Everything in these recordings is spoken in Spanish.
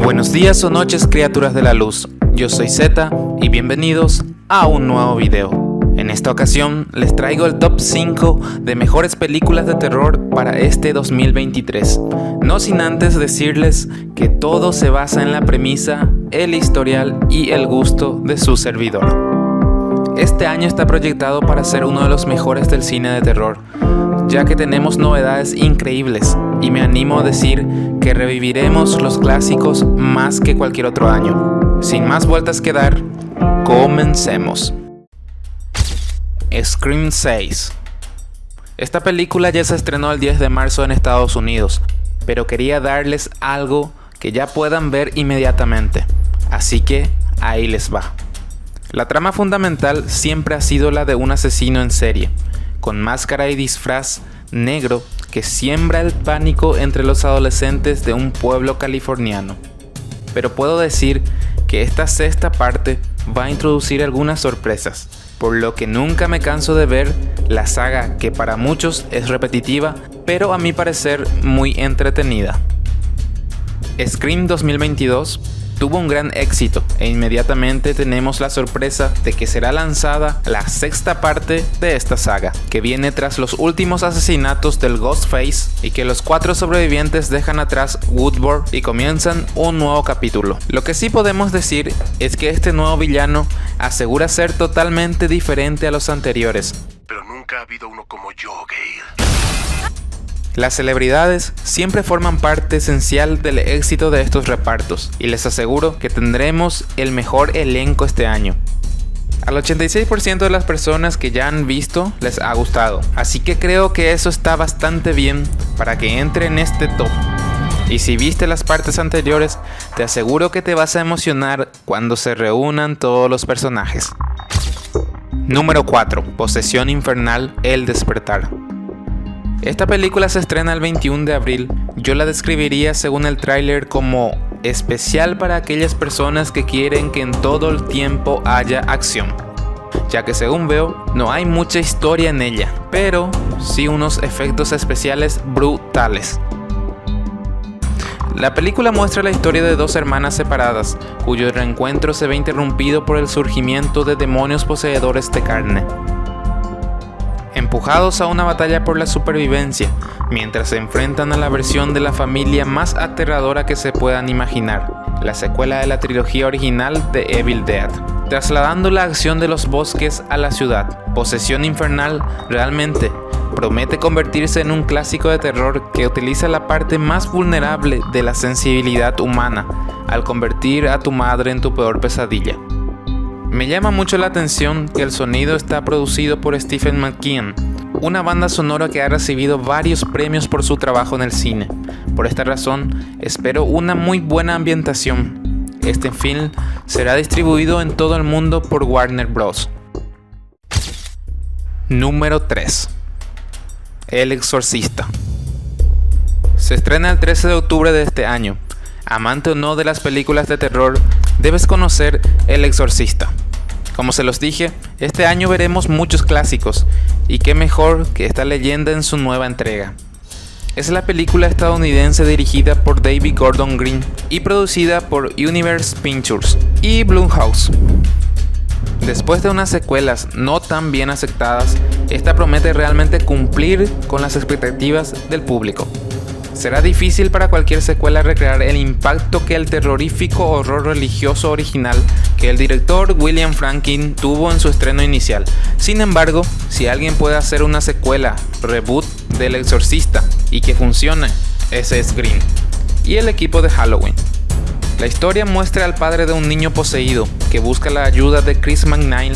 Buenos días o noches, criaturas de la luz. Yo soy Zeta y bienvenidos a un nuevo video. En esta ocasión les traigo el top 5 de mejores películas de terror para este 2023. No sin antes decirles que todo se basa en la premisa, el historial y el gusto de su servidor. Este año está proyectado para ser uno de los mejores del cine de terror, ya que tenemos novedades increíbles y me animo a decir que reviviremos los clásicos más que cualquier otro año. Sin más vueltas que dar, comencemos. Scream 6. Esta película ya se estrenó el 10 de marzo en Estados Unidos, pero quería darles algo que ya puedan ver inmediatamente, así que ahí les va. La trama fundamental siempre ha sido la de un asesino en serie, con máscara y disfraz negro que siembra el pánico entre los adolescentes de un pueblo californiano. Pero puedo decir que esta sexta parte va a introducir algunas sorpresas, por lo que nunca me canso de ver la saga que para muchos es repetitiva, pero a mi parecer muy entretenida. Scream 2022 tuvo un gran éxito e inmediatamente tenemos la sorpresa de que será lanzada la sexta parte de esta saga, que viene tras los últimos asesinatos del Ghostface y que los 4 sobrevivientes dejan atrás Woodward y comienzan un nuevo capítulo. Lo que sí podemos decir es que este nuevo villano asegura ser totalmente diferente a los anteriores. Pero nunca ha habido uno como yo, Gale. Las celebridades siempre forman parte esencial del éxito de estos repartos y les aseguro que tendremos el mejor elenco este año. Al 86% de las personas que ya han visto les ha gustado, así que creo que eso está bastante bien para que entre en este top. Y si viste las partes anteriores, te aseguro que te vas a emocionar cuando se reúnan todos los personajes. Número 4. Posesión infernal, El despertar. Esta película se estrena el 21 de abril. Yo la describiría según el tráiler como especial para aquellas personas que quieren que en todo el tiempo haya acción, ya que según veo no hay mucha historia en ella, pero sí unos efectos especiales brutales. La película muestra la historia de dos hermanas separadas, cuyo reencuentro se ve interrumpido por el surgimiento de demonios poseedores de carne, empujados a una batalla por la supervivencia, mientras se enfrentan a la versión de la familia más aterradora que se puedan imaginar, la secuela de la trilogía original de Evil Dead, trasladando la acción de los bosques a la ciudad. Posesión infernal realmente promete convertirse en un clásico de terror que utiliza la parte más vulnerable de la sensibilidad humana al convertir a tu madre en tu peor pesadilla. Me llama mucho la atención que el sonido está producido por Stephen McKean, una banda sonora que ha recibido varios premios por su trabajo en el cine. Por esta razón, espero una muy buena ambientación. Este film será distribuido en todo el mundo por Warner Bros. Número 3. El exorcista. Se estrena el 13 de octubre de este año. Amante o no de las películas de terror, debes conocer El exorcista. Como se los dije, este año veremos muchos clásicos, y qué mejor que esta leyenda en su nueva entrega. Es la película estadounidense dirigida por David Gordon Green y producida por Universal Pictures y Blumhouse. Después de unas secuelas no tan bien aceptadas, esta promete realmente cumplir con las expectativas del público. Será difícil para cualquier secuela recrear el impacto que el terrorífico horror religioso original que el director William Friedkin tuvo en su estreno inicial. Sin embargo, si alguien puede hacer una secuela, reboot del Exorcista y que funcione, ese es Green y el equipo de Halloween. La historia muestra al padre de un niño poseído que busca la ayuda de Chris McNeil,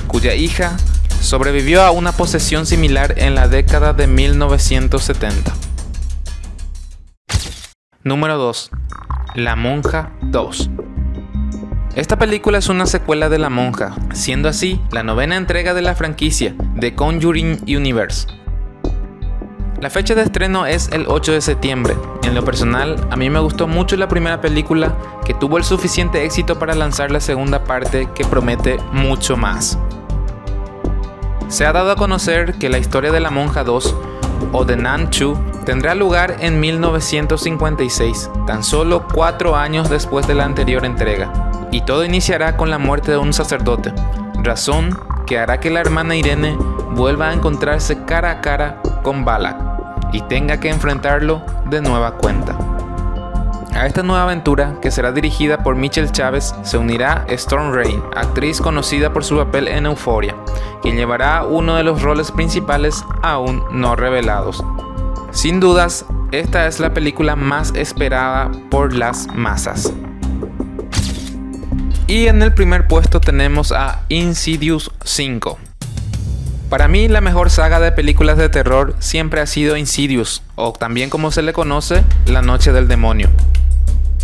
cuya hija sobrevivió a una posesión similar en la década de 1970. Número 2. La Monja 2. Esta película es una secuela de La Monja, siendo así la 9ª entrega de la franquicia The Conjuring Universe. La fecha de estreno es el 8 de septiembre. En lo personal, a mí me gustó mucho la primera película, que tuvo el suficiente éxito para lanzar la segunda parte que promete mucho más. Se ha dado a conocer que la historia de La Monja 2, o The Nun 2, Tendrá lugar en 1956, tan solo 4 años después de la anterior entrega, y todo iniciará con la muerte de un sacerdote, razón que hará que la hermana Irene vuelva a encontrarse cara a cara con Balak y tenga que enfrentarlo de nueva cuenta. A esta nueva aventura, que será dirigida por Michelle Chávez, se unirá Storm Reid, actriz conocida por su papel en Euphoria, quien llevará uno de los roles principales aún no revelados. Sin dudas, esta es la película más esperada por las masas. Y en el primer puesto tenemos a Insidious 5. Para mí, la mejor saga de películas de terror siempre ha sido Insidious, o también como se le conoce, La Noche del Demonio.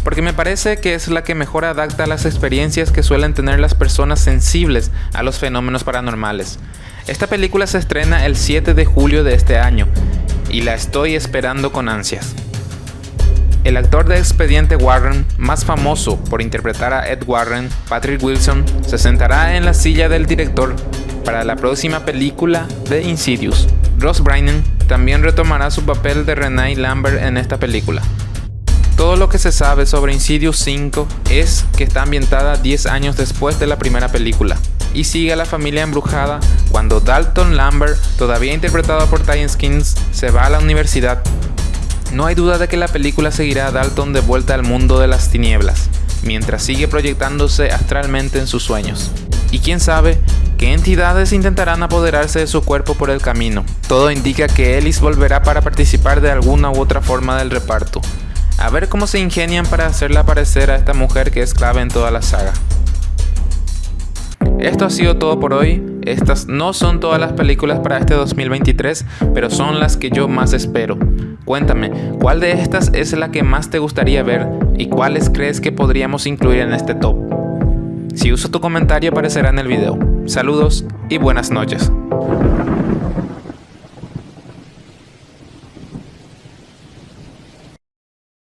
Porque me parece que es la que mejor adapta las experiencias que suelen tener las personas sensibles a los fenómenos paranormales. Esta película se estrena el 7 de julio de este año, y la estoy esperando con ansias. El actor de Expediente Warren, más famoso por interpretar a Ed Warren, Patrick Wilson, se sentará en la silla del director para la próxima película de Insidious. Ross Brydon también retomará su papel de Renee Lambert en esta película. Todo lo que se sabe sobre Insidious 5 es que está ambientada 10 años después de la primera película y sigue a la familia embrujada cuando Dalton Lambert, todavía interpretado por Ty Skins, se va a la universidad. No hay duda de que la película seguirá a Dalton de vuelta al mundo de las tinieblas, mientras sigue proyectándose astralmente en sus sueños. Y quién sabe qué entidades intentarán apoderarse de su cuerpo por el camino. Todo indica que Ellis volverá para participar de alguna u otra forma del reparto. A ver cómo se ingenian para hacerla aparecer a esta mujer que es clave en toda la saga. Esto ha sido todo por hoy. Estas no son todas las películas para este 2023, pero son las que yo más espero. Cuéntame, ¿cuál de estas es la que más te gustaría ver y cuáles crees que podríamos incluir en este top? Si uso tu comentario aparecerá en el video. Saludos y buenas noches.